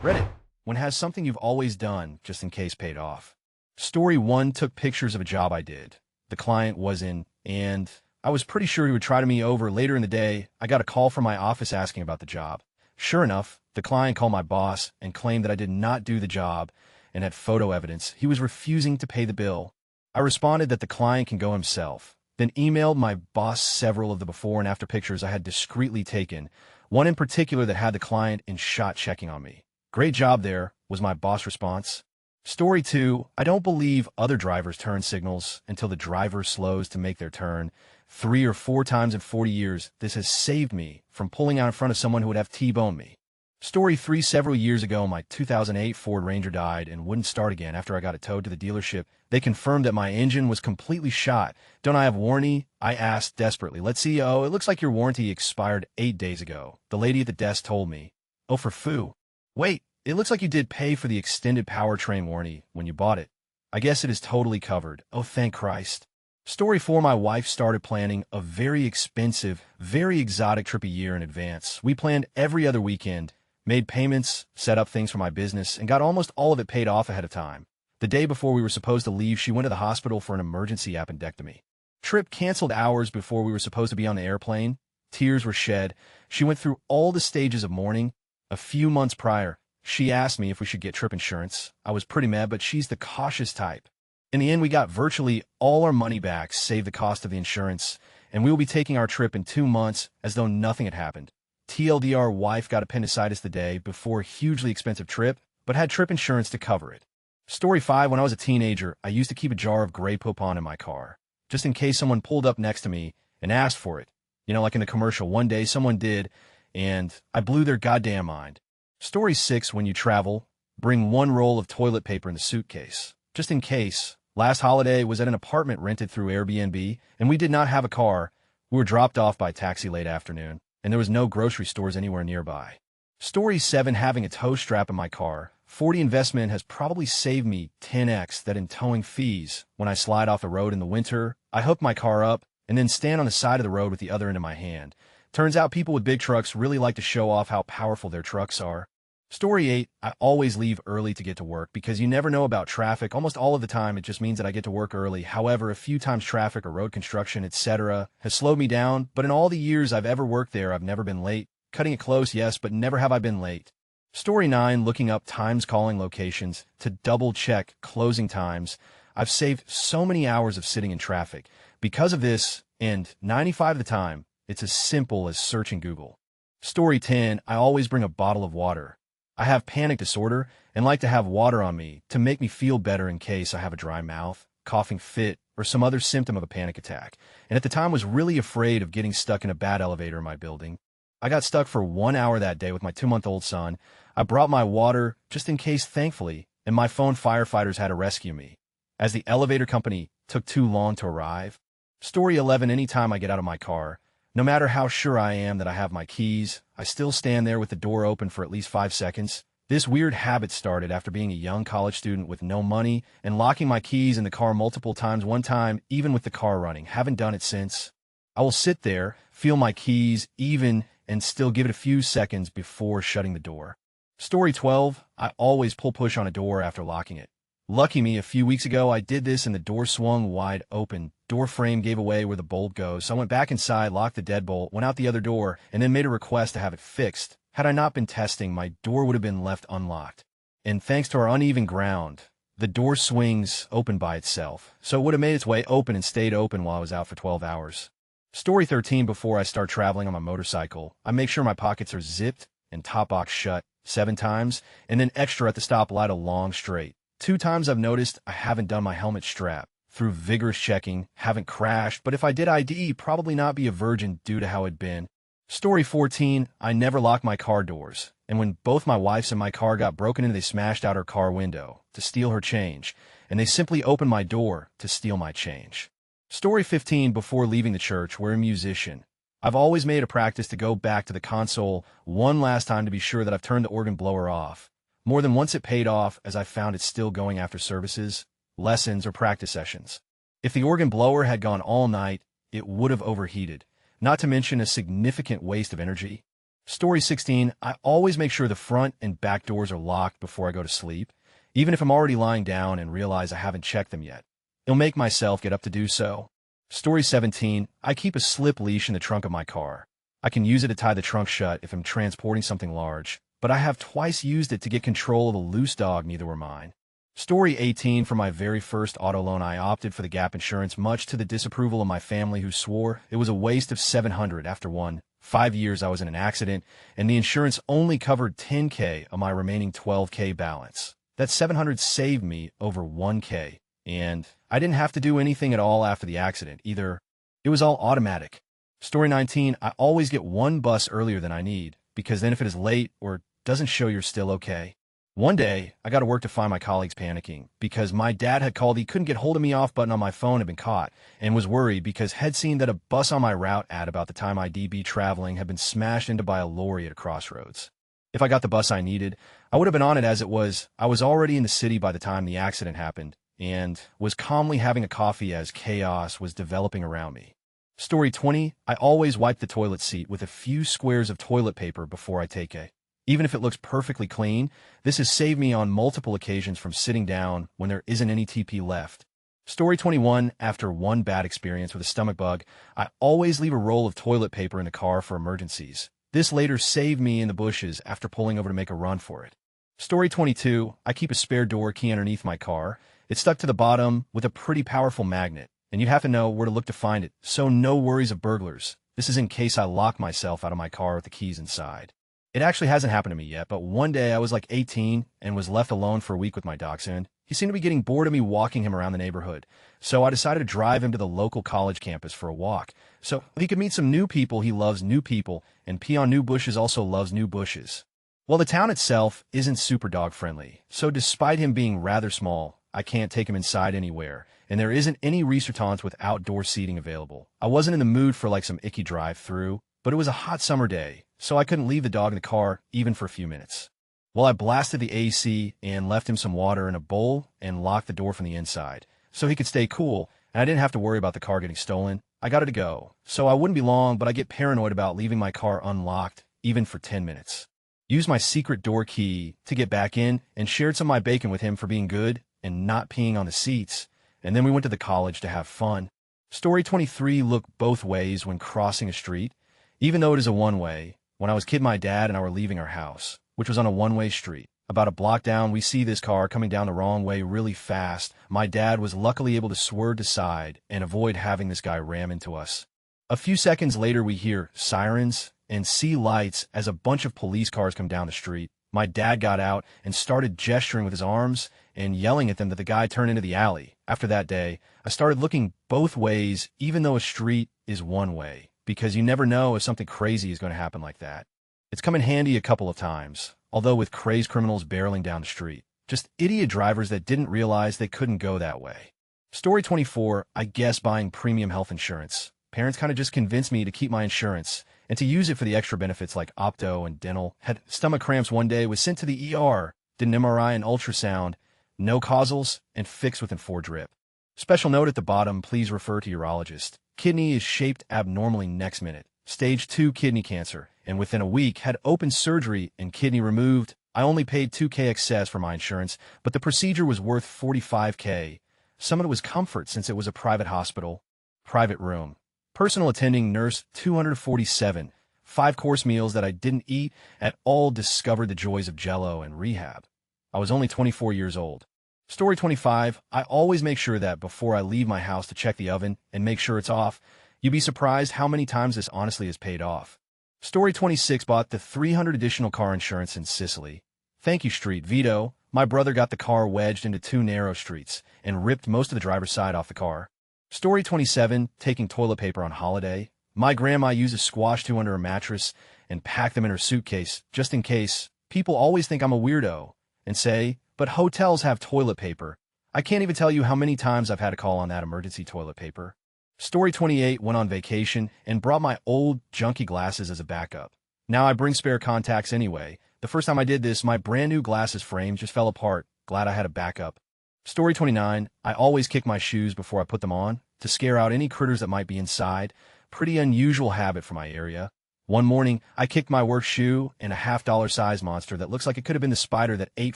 Reddit, when has something you've always done, just in case, paid off. Story 1 took pictures of a job I did. The client was in, and I was pretty sure he would try to me over. Later in the day, I got a call from my office asking about the job. Sure enough, the client called my boss and claimed that I did not do the job and had photo evidence. He was refusing to pay the bill. I responded that the client can go himself, then emailed my boss several of the before and after pictures I had discreetly taken, one in particular that had the client in shot checking on me. "Great job there," was my boss' response. Story 2, I don't believe other drivers turn signals until the driver slows to make their turn. 3 or 4 times in 40 years, this has saved me from pulling out in front of someone who would have T-boned me. Story 3, several years ago, my 2008 Ford Ranger died and wouldn't start again after I got it towed to the dealership. They confirmed that my engine was completely shot. "Don't I have warranty?" I asked desperately. "Let's see. Oh, it looks like your warranty expired 8 days ago," the lady at the desk told me. "Oh, for foo. Wait, it looks like you did pay for the extended powertrain warranty when you bought it. I guess it is totally covered. Oh, thank Christ." Story 4, my wife started planning a very expensive, very exotic trip a year in advance. We planned every other weekend, made payments, set up things for my business, and got almost all of it paid off ahead of time. The day before we were supposed to leave, she went to the hospital for an emergency appendectomy. Trip canceled hours before we were supposed to be on the airplane. Tears were shed. She went through all the stages of mourning. A few months prior, she asked me if we should get trip insurance. I was pretty mad, but she's the cautious type. In the end, we got virtually all our money back, save the cost of the insurance, and we will be taking our trip in 2 months as though nothing had happened. TLDR, wife got appendicitis the day before a hugely expensive trip, but had trip insurance to cover it. Story 5, when I was a teenager, I used to keep a jar of Grey Poupon in my car, just in case someone pulled up next to me and asked for it. You know, like in the commercial, one day someone did, and I blew their goddamn mind. Story 6, when you travel, bring 1 roll of toilet paper in the suitcase, just in case. Last holiday was at an apartment rented through Airbnb, and we did not have a car. We were dropped off by taxi late afternoon, and there was no grocery stores anywhere nearby. Story 7, having a tow strap in my car. 40 investment has probably saved me 10x that in towing fees. When I slide off the road in the winter, I hook my car up and then stand on the side of the road with the other end of my hand. Turns out people with big trucks really like to show off how powerful their trucks are. Story 8, I always leave early to get to work because you never know about traffic. Almost all of the time, it just means that I get to work early. However, a few times traffic or road construction, etc., has slowed me down, but in all the years I've ever worked there, I've never been late. Cutting it close, yes, but never have I been late. Story 9, looking up times calling locations to double-check closing times. I've saved so many hours of sitting in traffic because of this, and 95 of the time, it's as simple as searching Google. Story 10, I always bring a bottle of water. I have panic disorder and like to have water on me to make me feel better in case I have a dry mouth, coughing fit, or some other symptom of a panic attack, and at the time was really afraid of getting stuck in a bad elevator in my building. I got stuck for 1 hour that day with my 2-month-old son. I brought my water just in case, thankfully, and my phone firefighters had to rescue me, as the elevator company took too long to arrive. Story 11, anytime I get out of my car, no matter how sure I am that I have my keys, I still stand there with the door open for at least 5 seconds. This weird habit started after being a young college student with no money and locking my keys in the car multiple times, one time even with the car running. Haven't done it since. I will sit there, feel my keys even, and still give it a few seconds before shutting the door. Story 12, I always pull push on a door after locking it. Lucky me, a few weeks ago I did this and the door swung wide open. Door frame gave away where the bolt goes, so I went back inside, locked the deadbolt, went out the other door, and then made a request to have it fixed. Had I not been testing, my door would have been left unlocked. And thanks to our uneven ground, the door swings open by itself, so it would have made its way open and stayed open while I was out for 12 hours. Story 13, before I start traveling on my motorcycle, I make sure my pockets are zipped and top box shut 7 times, and then extra at the stoplight along straight. 2 times I've noticed I haven't done my helmet strap. Through vigorous checking, haven't crashed, but if I did ID, probably not be a virgin due to how it'd been. Story 14, I never lock my car doors, and when both my wife's and my car got broken into, they smashed out her car window to steal her change, and they simply opened my door to steal my change. Story 15, before leaving the church, we're a musician. I've always made a practice to go back to the console one last time to be sure that I've turned the organ blower off. More than once it paid off, as I found it still going after services, lessons, or practice sessions. If the organ blower had gone all night, it would have overheated, not to mention a significant waste of energy. Story 16, I always make sure the front and back doors are locked before I go to sleep, even if I'm already lying down and realize I haven't checked them yet. It'll make myself get up to do so. Story 17, I keep a slip leash in the trunk of my car. I can use it to tie the trunk shut if I'm transporting something large, but I have twice used it to get control of a loose dog neither were mine. Story 18, for my very first auto loan, I opted for the gap insurance, much to the disapproval of my family, who swore it was a waste of $700 after 5 years I was in an accident, and the insurance only covered $10K of my remaining $12K balance. That $700 saved me over $1K, and I didn't have to do anything at all after the accident either. It was all automatic. Story 19, I always get one bus earlier than I need, because then if it is late or doesn't show you're still okay. One day, I got to work to find my colleagues panicking because my dad had called. He couldn't get hold of me off button on my phone had been caught and was worried because had seen that a bus on my route at about the time I'd be traveling had been smashed into by a lorry at a crossroads. If I got the bus I needed, I would have been on it as it was. I was already in the city by the time the accident happened and was calmly having a coffee as chaos was developing around me. Story 20, I always wipe the toilet seat with a few squares of toilet paper before I take a. Even if it looks perfectly clean, this has saved me on multiple occasions from sitting down when there isn't any TP left. Story 21, after one bad experience with a stomach bug, I always leave a roll of toilet paper in the car for emergencies. This later saved me in the bushes after pulling over to make a run for it. Story 22, I keep a spare door key underneath my car. It's stuck to the bottom with a pretty powerful magnet, and you'd have to know where to look to find it, so no worries of burglars. This is in case I lock myself out of my car with the keys inside. It actually hasn't happened to me yet, but one day I was like 18 and was left alone for a week with my dachshund. He seemed to be getting bored of me walking him around the neighborhood, so I decided to drive him to the local college campus for a walk. So he could meet some new people. He loves new people, and Pee on New Bushes also loves new bushes. Well, the town itself isn't super dog friendly, so despite him being rather small, I can't take him inside anywhere, and there isn't any restaurants with outdoor seating available. I wasn't in the mood for like some icky drive-through, but it was a hot summer day, so I couldn't leave the dog in the car even for a few minutes. Well, I blasted the AC and left him some water in a bowl and locked the door from the inside so he could stay cool, and I didn't have to worry about the car getting stolen. I got it to go, so I wouldn't be long, but I get paranoid about leaving my car unlocked even for 10 minutes. Used my secret door key to get back in and shared some of my bacon with him for being good and not peeing on the seats, and then we went to the college to have fun. Story 23, look both ways when crossing a street. Even though it is a one-way, when I was a kid, my dad and I were leaving our house, which was on a one-way street. About a block down, we see this car coming down the wrong way really fast. My dad was luckily able to swerve aside and avoid having this guy ram into us. A few seconds later, we hear sirens and see lights as a bunch of police cars come down the street. My dad got out and started gesturing with his arms and yelling at them that the guy turned into the alley. After that day, I started looking both ways, even though a street is one way, because you never know if something crazy is going to happen like that. It's come in handy a couple of times, although with crazed criminals barreling down the street. Just idiot drivers that didn't realize they couldn't go that way. Story 24, I guess buying premium health insurance. Parents kind of just convinced me to keep my insurance and to use it for the extra benefits like opto and dental. Had stomach cramps one day, was sent to the ER, did an MRI and ultrasound, no causals, and fixed within 4 drip. Special note at the bottom, please refer to urologist. Kidney is shaped abnormally next minute. Stage 2 kidney cancer, and within a week had open surgery and kidney removed. I only paid $2K excess for my insurance, but the procedure was worth $45K. Some of it was comfort since it was a private hospital. Private room. Personal attending nurse, 247. 5-course meals that I didn't eat at all. Discovered the joys of Jell-O and rehab. I was only 24 years old. Story 25, I always make sure that before I leave my house to check the oven and make sure it's off. You'd be surprised how many times this honestly has paid off. Story 26, bought the 300 additional car insurance in Sicily. Thank you, Street Vito. My brother got the car wedged into 2 narrow streets and ripped most of the driver's side off the car. Story 27, taking toilet paper on holiday. My grandma uses squash 2 under her mattress and packed them in her suitcase just in case. People always think I'm a weirdo and say, but hotels have toilet paper. I can't even tell you how many times I've had to call on that emergency toilet paper. Story 28, went on vacation and brought my old junky glasses as a backup. Now I bring spare contacts anyway. The first time I did this, my brand new glasses frame just fell apart. Glad I had a backup. Story 29, I always kick my shoes before I put them on to scare out any critters that might be inside. Pretty unusual habit for my area. One morning, I kicked my work shoe, and a $half-dollar size monster that looks like it could have been the spider that ate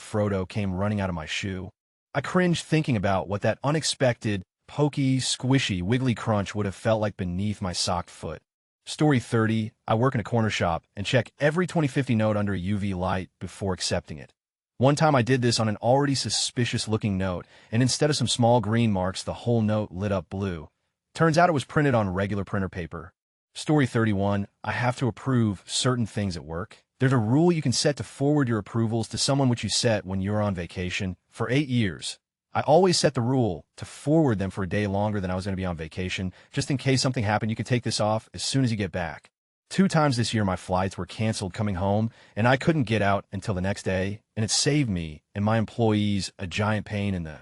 Frodo came running out of my shoe. I cringed thinking about what that unexpected, pokey, squishy, wiggly crunch would have felt like beneath my socked foot. Story 30, I work in a corner shop and check every 2050 note under a UV light before accepting it. One time I did this on an already suspicious-looking note, and instead of some small green marks, the whole note lit up blue. Turns out it was printed on regular printer paper. Story 31, I have to approve certain things at work. There's a rule you can set to forward your approvals to someone which you set when you're on vacation. For 8 years, I always set the rule to forward them for a day longer than I was going to be on vacation. Just in case something happened, you can take this off as soon as you get back. 2 times this year, my flights were canceled coming home, and I couldn't get out until the next day, and it saved me and my employees a giant pain in the...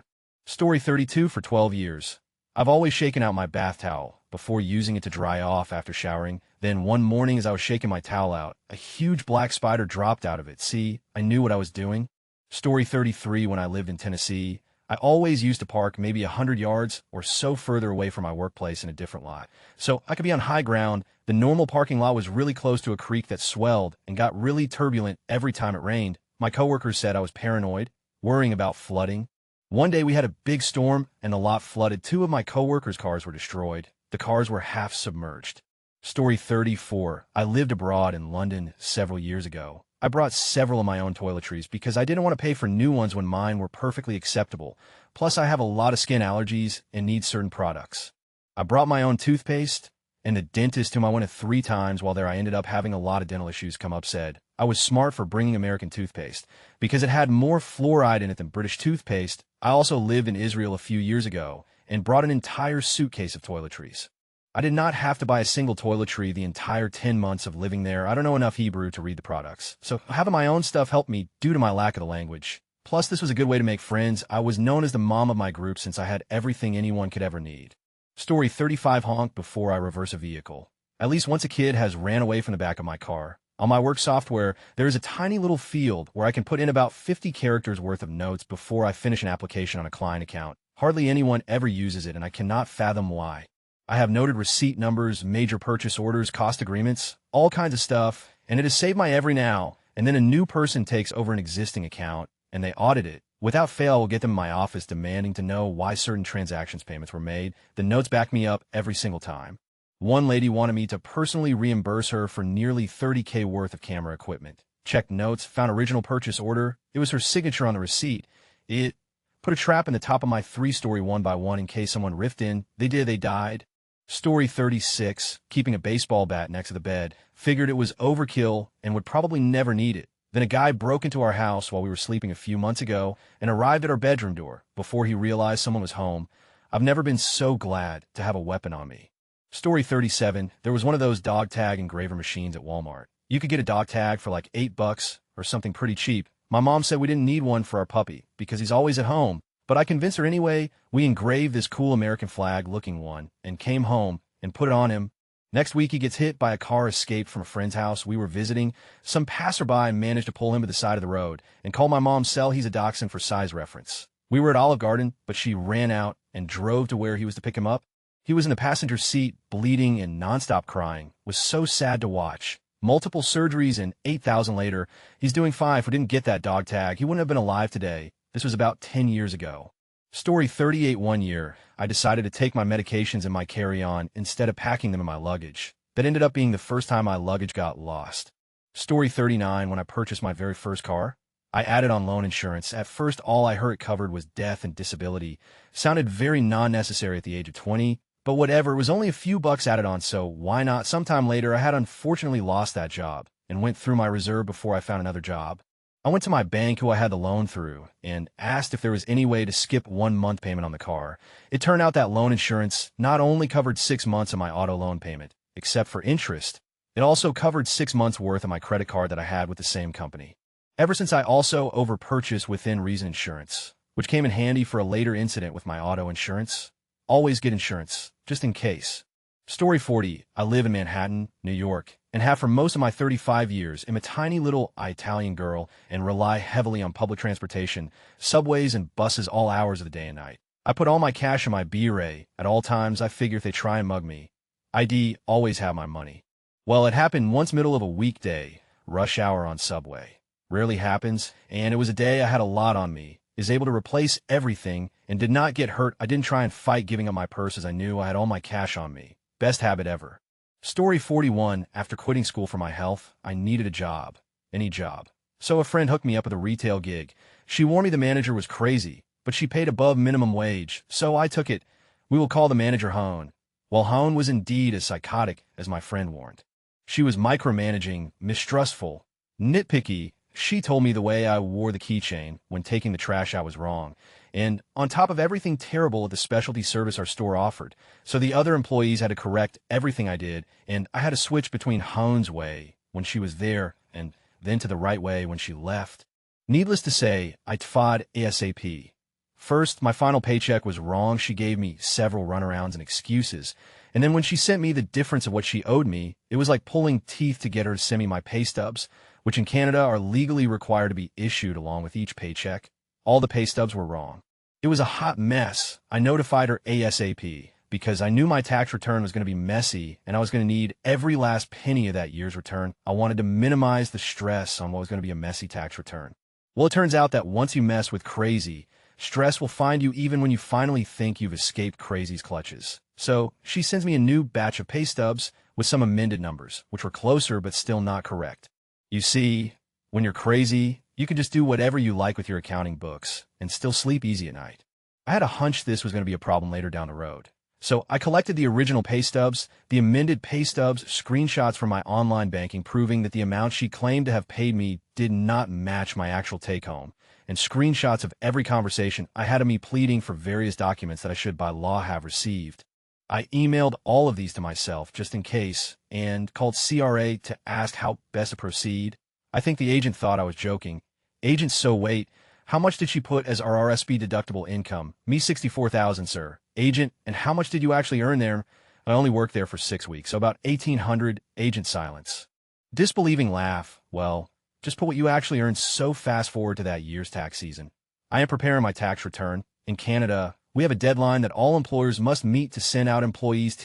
Story 32, for 12 years, I've always shaken out my bath towel before using it to dry off after showering. Then one morning as I was shaking my towel out, a huge black spider dropped out of it. See, I knew what I was doing. Story 33, when I lived in Tennessee, I always used to park maybe 100 yards or so further away from my workplace in a different lot, so I could be on high ground. The normal parking lot was really close to a creek that swelled and got really turbulent every time it rained. My coworkers said I was paranoid, worrying about flooding. One day we had a big storm and the lot flooded. 2 of my coworkers' cars were destroyed. The cars were half submerged. Story 34, I lived abroad in London several years ago. I brought several of my own toiletries because I didn't want to pay for new ones when mine were perfectly acceptable. Plus, I have a lot of skin allergies and need certain products. I brought my own toothpaste, and the dentist whom I went to 3 times while there I ended up having a lot of dental issues come up said I was smart for bringing American toothpaste because it had more fluoride in it than British toothpaste. I also lived in Israel a few years ago and brought an entire suitcase of toiletries. I did not have to buy a single toiletry the entire 10 months of living there. I don't know enough Hebrew to read the products, so having my own stuff helped me due to my lack of the language. Plus, this was a good way to make friends. I was known as the mom of my group since I had everything anyone could ever need. Story 35, honk before I reverse a vehicle. At least once a kid has ran away from the back of my car. On my work software, there is a tiny little field where I can put in about 50 characters worth of notes before I finish an application on a client account. Hardly anyone ever uses it, and I cannot fathom why. I have noted receipt numbers, major purchase orders, cost agreements, all kinds of stuff, and it has saved my every now. And then a new person takes over an existing account, and they audit it. Without fail, I will get them in my office demanding to know why certain transactions payments were made. The notes back me up every single time. One lady wanted me to personally reimburse her for nearly $30K worth of camera equipment. Checked notes, found original purchase order. It was her signature on the receipt. It put a trap in the top of my 3-story 1x1 in case someone ripped in. They died. Story 36, keeping a baseball bat next to the bed. Figured it was overkill and would probably never need it. Then a guy broke into our house while we were sleeping a few months ago and arrived at our bedroom door before he realized someone was home. I've never been so glad to have a weapon on me. Story 37, there was one of those dog tag engraver machines at Walmart. You could get a dog tag for like $8 or something pretty cheap. My mom said we didn't need one for our puppy because he's always at home. But I convinced her anyway. We engraved this cool American flag looking one and came home and put it on him. Next week, he gets hit by a car escaped from a friend's house we were visiting. Some passerby managed to pull him to the side of the road and call my mom's cell. He's a dachshund for size reference. We were at Olive Garden, but she ran out and drove to where he was to pick him up. He was in the passenger seat, bleeding and nonstop crying. It was so sad to watch. Multiple surgeries and $8,000 later, he's doing fine. If we didn't get that dog tag, he wouldn't have been alive today. This was about 10 years ago. Story 38, one year, I decided to take my medications in my carry-on instead of packing them in my luggage. That ended up being the first time my luggage got lost. Story 39, when I purchased my very first car, I added on loan insurance. At first, all I heard it covered was death and disability. Sounded very non-necessary at the age of 20, but whatever, it was only a few bucks added on, so why not? Sometime later, I had unfortunately lost that job and went through my reserve before I found another job. I went to my bank who I had the loan through and asked if there was any way to skip 1 month payment on the car. It turned out that loan insurance not only covered 6 months of my auto loan payment, except for interest, it also covered 6 months worth of my credit card that I had with the same company. Ever since I also over-purchased within reason insurance, which came in handy for a later incident with my auto insurance. Always get insurance, just in case. Story 40, I live in Manhattan, New York, and have for most of my 35 years. I'm a tiny little Italian girl and rely heavily on public transportation, subways and buses all hours of the day and night. I put all my cash in my B-Ray at all times. I figure if they try and mug me, I'd always have my money. Well, it happened once middle of a weekday, rush hour on Subway. Rarely happens, and it was a day I had a lot on me, is able to replace everything, and did not get hurt. I didn't try and fight giving up my purse as I knew I had all my cash on me. Best habit ever. Story 41, after quitting school for my health, I needed a job. Any job. So a friend hooked me up with a retail gig. She warned me the manager was crazy, but she paid above minimum wage, so I took it. We will call the manager Hone. Well, Hone was indeed as psychotic as my friend warned. She was micromanaging, mistrustful, nitpicky. She told me the way I wore the keychain when taking the trash out was wrong, and on top of everything terrible at the specialty service our store offered, so the other employees had to correct everything I did, and I had to switch between Hone's way when she was there and then to the right way when she left. Needless to say, I tfod ASAP. First, my final paycheck was wrong. She gave me several runarounds and excuses. And then when she sent me the difference of what she owed me, it was like pulling teeth to get her to send me my pay stubs, which in Canada are legally required to be issued along with each paycheck. All the pay stubs were wrong. It was a hot mess. I notified her ASAP because I knew my tax return was going to be messy and I was going to need every last penny of that year's return. I wanted to minimize the stress on what was going to be a messy tax return. Well, it turns out that once you mess with crazy, stress will find you even when you finally think you've escaped crazy's clutches. So she sends me a new batch of pay stubs with some amended numbers, which were closer but still not correct. You see, when you're crazy, you can just do whatever you like with your accounting books and still sleep easy at night. I had a hunch this was going to be a problem later down the road. So I collected the original pay stubs, the amended pay stubs, screenshots from my online banking proving that the amount she claimed to have paid me did not match my actual take-home, and screenshots of every conversation I had of me pleading for various documents that I should by law have received. I emailed all of these to myself just in case and called CRA to ask how best to proceed. I think the agent thought I was joking. Agent, so wait, how much did she put as our RSP deductible income? Me, $64,000, sir. Agent, and how much did you actually earn there? I only worked there for 6 weeks, so about $1,800. Agent, silence. Disbelieving laugh. Well, just put what you actually earned. So fast forward to that year's tax season. I am preparing my tax return. In Canada, we have a deadline that all employers must meet to send out employees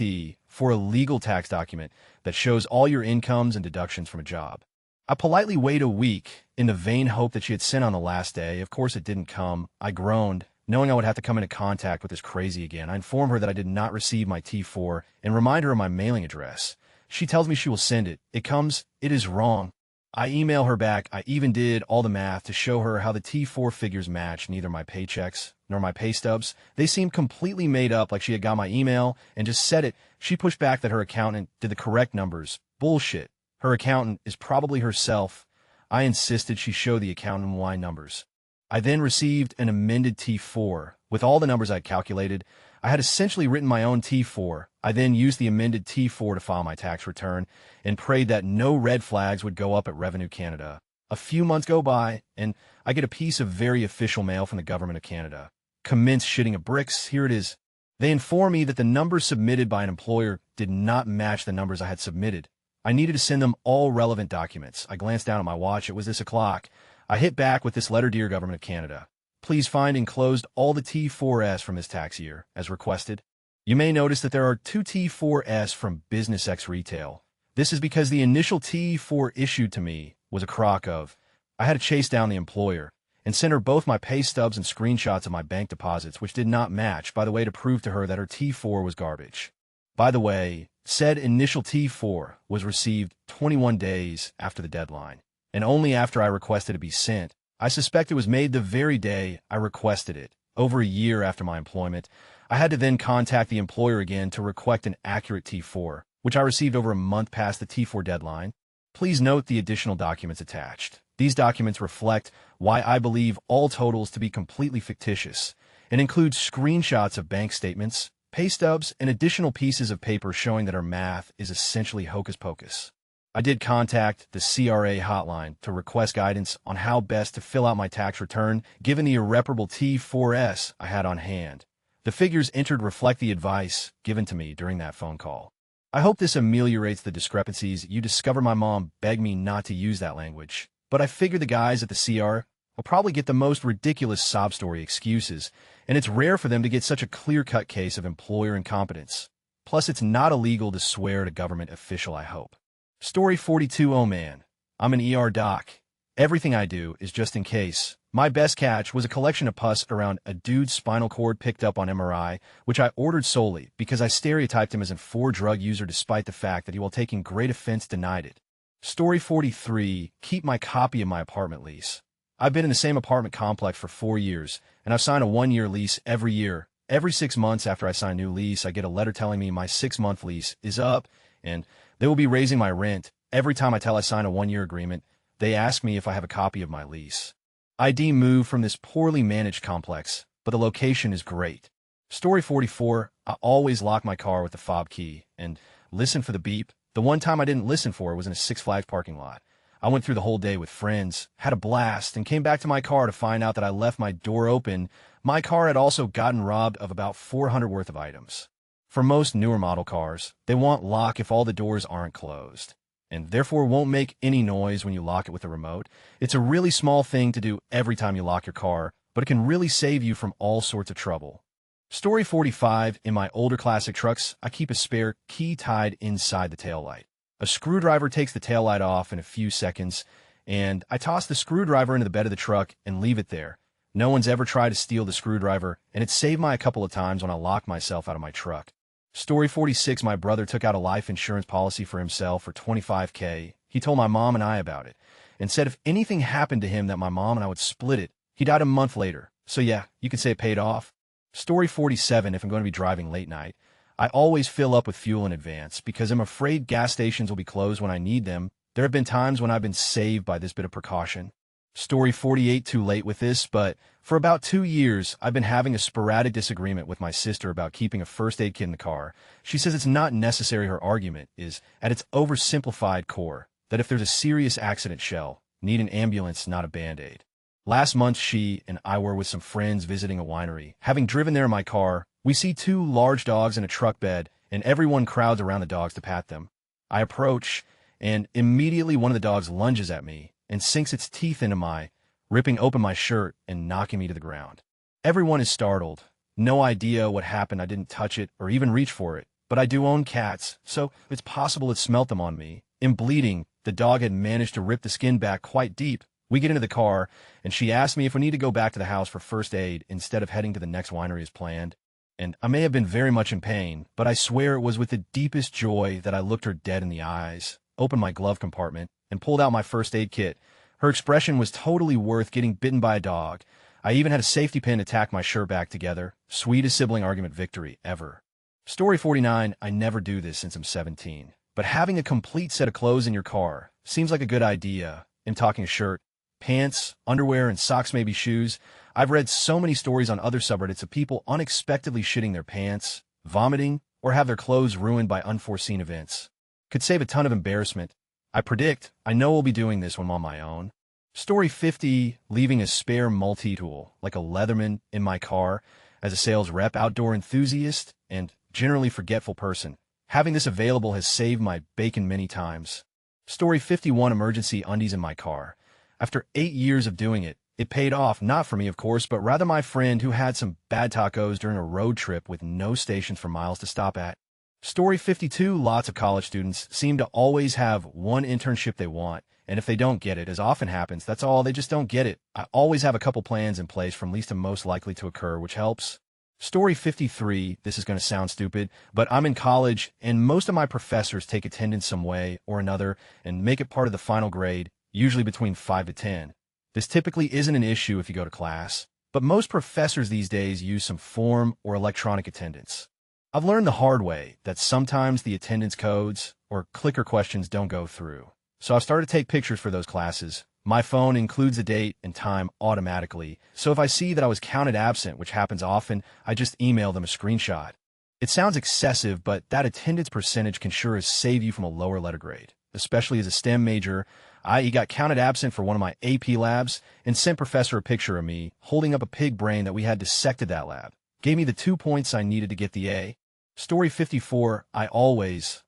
for a legal tax document that shows all your incomes and deductions from a job. I politely wait a week in the vain hope that she had sent on the last day. Of course, it didn't come. I groaned, knowing I would have to come into contact with this crazy again. I inform her that I did not receive my T4 and remind her of my mailing address. She tells me she will send it. It comes. It is wrong. I email her back. I even did all the math to show her how the T4 figures match neither my paychecks nor my pay stubs. They seemed completely made up, like she had got my email and just said it. She pushed back that her accountant did the correct numbers. Bullshit. Her accountant is probably herself. I insisted she show the accountant Y numbers. I then received an amended T4 with all the numbers I'd calculated. I had essentially written my own T4. I then used the amended T4 to file my tax return and prayed that no red flags would go up at Revenue Canada. A few months go by, and I get a piece of very official mail from the Government of Canada. Commence shitting of bricks. Here it is. They inform me that the numbers submitted by an employer did not match the numbers I had submitted. I needed to send them all relevant documents. I glanced down at my watch. It was this o'clock. I hit back with this letter: Dear Government of Canada, please find enclosed all the T4S from this tax year, as requested. You may notice that there are 2 T4S from Business X Retail. This is because the initial T4 issued to me was a crock of. I had to chase down the employer and send her both my pay stubs and screenshots of my bank deposits, which did not match, by the way, to prove to her that her T4 was garbage. By the way, said initial T4 was received 21 days after the deadline, and only after I requested it be sent. I suspect it was made the very day I requested it, over a year after my employment. I had to then contact the employer again to request an accurate T4, which I received over a month past the T4 deadline. Please note the additional documents attached. These documents reflect why I believe all totals to be completely fictitious and include screenshots of bank statements, pay stubs, and additional pieces of paper showing that our math is essentially hocus pocus. I did contact the CRA hotline to request guidance on how best to fill out my tax return given the irreparable T4S I had on hand. The figures entered reflect the advice given to me during that phone call. I hope this ameliorates the discrepancies. You discover my mom begged me not to use that language, but I figure the guys at the CR will probably get the most ridiculous sob story excuses, and it's rare for them to get such a clear-cut case of employer incompetence. Plus, it's not illegal to swear at a government official, I hope. Story 42. Oh man, I'm an ER doc. Everything I do is just in case. My best catch was a collection of pus around a dude's spinal cord picked up on MRI, which I ordered solely because I stereotyped him as a drug user despite the fact that he, while taking great offense, denied it. Story 43. Keep my copy of my apartment lease. I've been in the same apartment complex for 4 years, and I've signed a 1-year lease every year. Every 6 months after I sign a new lease, I get a letter telling me my 6-month lease is up, and they will be raising my rent. Every time I tell I sign a 1-year agreement, they ask me if I have a copy of my lease. ID moved from this poorly managed complex, but the location is great. Story 44. I always lock my car with the fob key and listen for the beep. The one time I didn't listen for it was in a Six Flags parking lot. I went through the whole day with friends, had a blast, and came back to my car to find out that I left my door open. My car had also gotten robbed of about $400 worth of items. For most newer model cars, they won't lock if all the doors aren't closed, and therefore won't make any noise when you lock it with a remote. It's a really small thing to do every time you lock your car, but it can really save you from all sorts of trouble. Story 45. In my older classic trucks, I keep a spare key tied inside the taillight. A screwdriver takes the taillight off in a few seconds, and I toss the screwdriver into the bed of the truck and leave it there. No one's ever tried to steal the screwdriver, and it saved me a couple of times when I locked myself out of my truck. Story 46. My brother took out a life insurance policy for himself for $25K. He told my mom and I about it, and said if anything happened to him that my mom and I would split it. He died a month later, so yeah, you could say it paid off. Story 47. If I'm going to be driving late night, I always fill up with fuel in advance because I'm afraid gas stations will be closed when I need them. There have been times when I've been saved by this bit of precaution. Story 48. Too late with this, but for about 2 years, I've been having a sporadic disagreement with my sister about keeping a first aid kit in the car. She says it's not necessary. Her argument is, at its oversimplified core, that if there's a serious accident, she'll need an ambulance, not a Band-Aid. Last month, she and I were with some friends visiting a winery. Having driven there in my car, we see 2 large dogs in a truck bed, and everyone crowds around the dogs to pat them. I approach, and immediately one of the dogs lunges at me and sinks its teeth into my, ripping open my shirt and knocking me to the ground. Everyone is startled. No idea what happened. I didn't touch it or even reach for it, but I do own cats, so it's possible it smelt them on me. In bleeding, the dog had managed to rip the skin back quite deep. We get into the car, and she asked me if we need to go back to the house for first aid instead of heading to the next winery as planned. And I may have been very much in pain, but I swear it was with the deepest joy that I looked her dead in the eyes, opened my glove compartment, and pulled out my first aid kit. Her expression was totally worth getting bitten by a dog. I even had a safety pin to tack my shirt back together. Sweetest sibling argument victory ever. Story 49. I never do this since I'm 17, but having a complete set of clothes in your car seems like a good idea. I'm talking a shirt, pants, underwear, and socks, maybe shoes. I've read so many stories on other subreddits of people unexpectedly shitting their pants, vomiting, or have their clothes ruined by unforeseen events. Could save a ton of embarrassment. I predict I know I'll be doing this when I'm on my own. Story 50. Leaving a spare multi-tool, like a Leatherman, in my car. As a sales rep, outdoor enthusiast, and generally forgetful person, having this available has saved my bacon many times. Story 51. Emergency undies in my car. After 8 years of doing it, it paid off, not for me, of course, but rather my friend who had some bad tacos during a road trip with no stations for miles to stop at. Story 52. Lots of college students seem to always have one internship they want, and if they don't get it, as often happens, that's all, they just don't get it. I always have a couple plans in place from least to most likely to occur, which helps. Story 53. This is going to sound stupid, but I'm in college, and most of my professors take attendance some way or another and make it part of the final grade, usually between 5 to 10. This typically isn't an issue if you go to class, but most professors these days use some form or electronic attendance. I've learned the hard way that sometimes the attendance codes or clicker questions don't go through. So I've started to take pictures for those classes. My phone includes the date and time automatically, so if I see that I was counted absent, which happens often, I just email them a screenshot. It sounds excessive, but that attendance percentage can sure as save you from a lower letter grade, especially as a STEM major. I got counted absent for one of my AP labs and sent professor a picture of me holding up a pig brain that we had dissected that lab. Gave me the 2 points I needed to get the A. Story 54. I always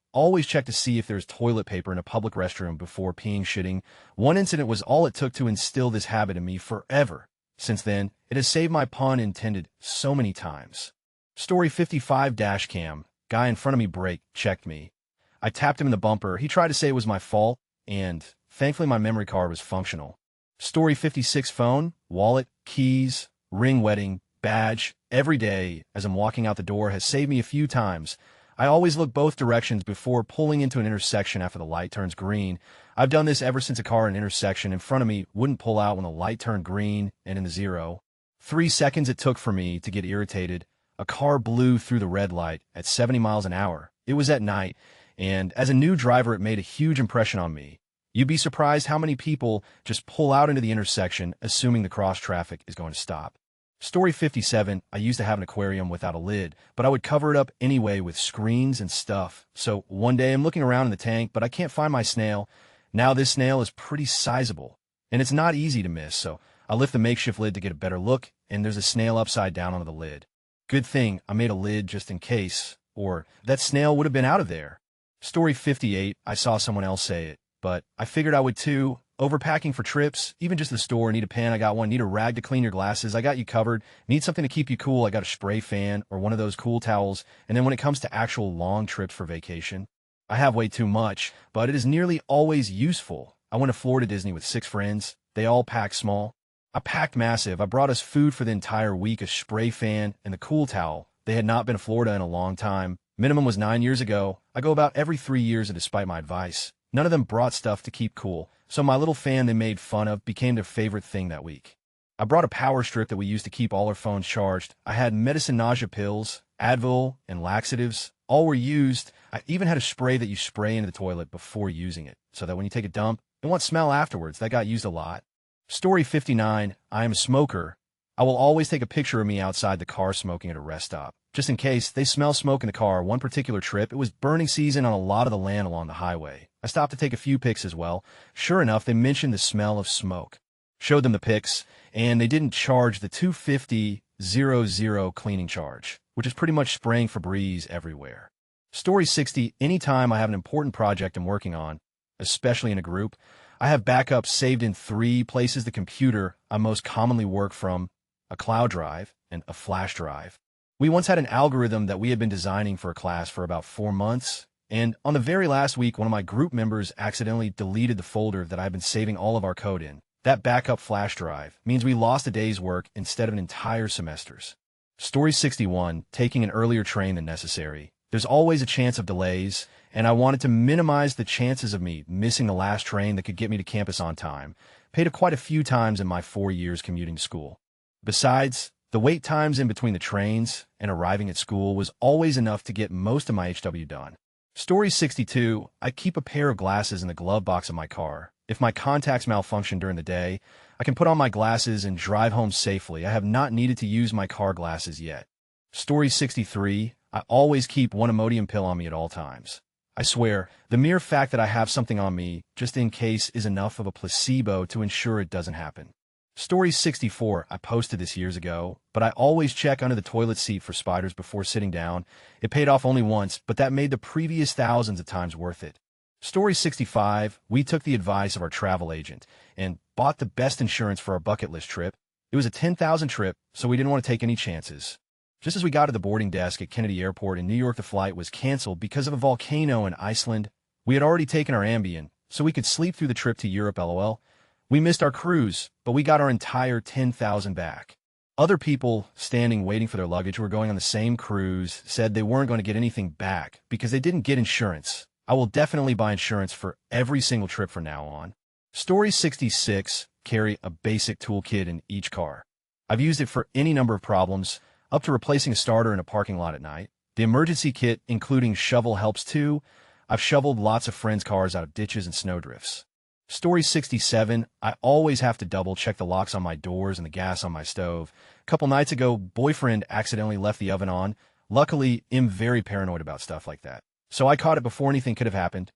check to see if there's toilet paper in a public restroom before peeing, shitting. One incident was all it took to instill this habit in me forever. Since then, it has saved my pun intended so many times. Story 55. Dash cam. Guy in front of me checked me. I tapped him in the bumper. He tried to say it was my fault, and thankfully my memory card was functional. Story 56 phone, wallet, keys, ring wedding, badge, every day as I'm walking out the door has saved me a few times. I always look both directions before pulling into an intersection after the light turns green. I've done this ever since a car in an intersection in front of me wouldn't pull out when the light turned green and in the 0. 3 seconds it took for me to get irritated. A car blew through the red light at 70 miles an hour. It was at night, and as a new driver it made a huge impression on me. You'd be surprised how many people just pull out into the intersection assuming the cross traffic is going to stop. Story 57, I used to have an aquarium without a lid, but I would cover it up anyway with screens and stuff. So one day I'm looking around in the tank, but I can't find my snail. Now this snail is pretty sizable, and it's not easy to miss, so I lift the makeshift lid to get a better look, and there's a snail upside down on the lid. Good thing I made a lid just in case, or that snail would have been out of there. Story 58, I saw someone else say it, but I figured I would too. Overpacking for trips, even just the store. Need a pen, I got one. Need a rag to clean your glasses, I got you covered. Need something to keep you cool, I got a spray fan or one of those cool towels. And then when it comes to actual long trips for vacation, I have way too much, but it is nearly always useful. I went to Florida Disney with 6 friends. They all packed small. I packed massive. I brought us food for the entire week, a spray fan, and the cool towel. They had not been to Florida in a long time. Minimum was 9 years ago. I go about every 3 years, and despite my advice, none of them brought stuff to keep cool. So my little fan they made fun of became their favorite thing that week. I brought a power strip that we used to keep all our phones charged. I had medicine nausea pills, Advil, and laxatives. All were used. I even had a spray that you spray into the toilet before using it, so that when you take a dump, it won't smell afterwards. That got used a lot. Story 59, I am a smoker. I will always take a picture of me outside the car smoking at a rest stop, just in case they smell smoke in the car. One particular trip, it was burning season on a lot of the land along the highway. I stopped to take a few pics as well. Sure enough, they mentioned the smell of smoke. Showed them the pics, and they didn't charge the $250.00 cleaning charge, which is pretty much spraying Febreze everywhere. Story 60, anytime I have an important project I'm working on, especially in a group, I have backups saved in 3 places: the computer I most commonly work from, a cloud drive, and a flash drive. We once had an algorithm that we had been designing for a class for about 4 months, and on the very last week, one of my group members accidentally deleted the folder that I've been saving all of our code in. That backup flash drive means we lost a day's work instead of an entire semester's. Story 61, taking an earlier train than necessary. There's always a chance of delays, and I wanted to minimize the chances of me missing the last train that could get me to campus on time. Paid it quite a few times in my 4 years commuting to school. Besides, the wait times in between the trains and arriving at school was always enough to get most of my HW done. Story 62, I keep a pair of glasses in the glove box of my car. If my contacts malfunction during the day, I can put on my glasses and drive home safely. I have not needed to use my car glasses yet. Story 63, I always keep one Imodium pill on me at all times. I swear, the mere fact that I have something on me, just in case, is enough of a placebo to ensure it doesn't happen. Story 64, I posted this years ago, but I always check under the toilet seat for spiders before sitting down. It paid off only once, but that made the previous thousands of times worth it. Story 65, we took the advice of our travel agent and bought the best insurance for our bucket list trip. It was a 10,000 trip, so we didn't want to take any chances. Just as we got to the boarding desk at Kennedy Airport in New York, the flight was canceled because of a volcano in Iceland. We had already taken our Ambien, so we could sleep through the trip to Europe, LOL. We missed our cruise, but we got our entire 10,000 back. Other people standing waiting for their luggage who were going on the same cruise said they weren't going to get anything back because they didn't get insurance. I will definitely buy insurance for every single trip from now on. Story 66, carry a basic toolkit in each car. I've used it for any number of problems, up to replacing a starter in a parking lot at night. The emergency kit, including shovel, helps too. I've shoveled lots of friends' cars out of ditches and snowdrifts. Story 67, I always have to double check the locks on my doors and the gas on my stove. A couple nights ago, boyfriend accidentally left the oven on. Luckily, I'm very paranoid about stuff like that, so I caught it before anything could have happened.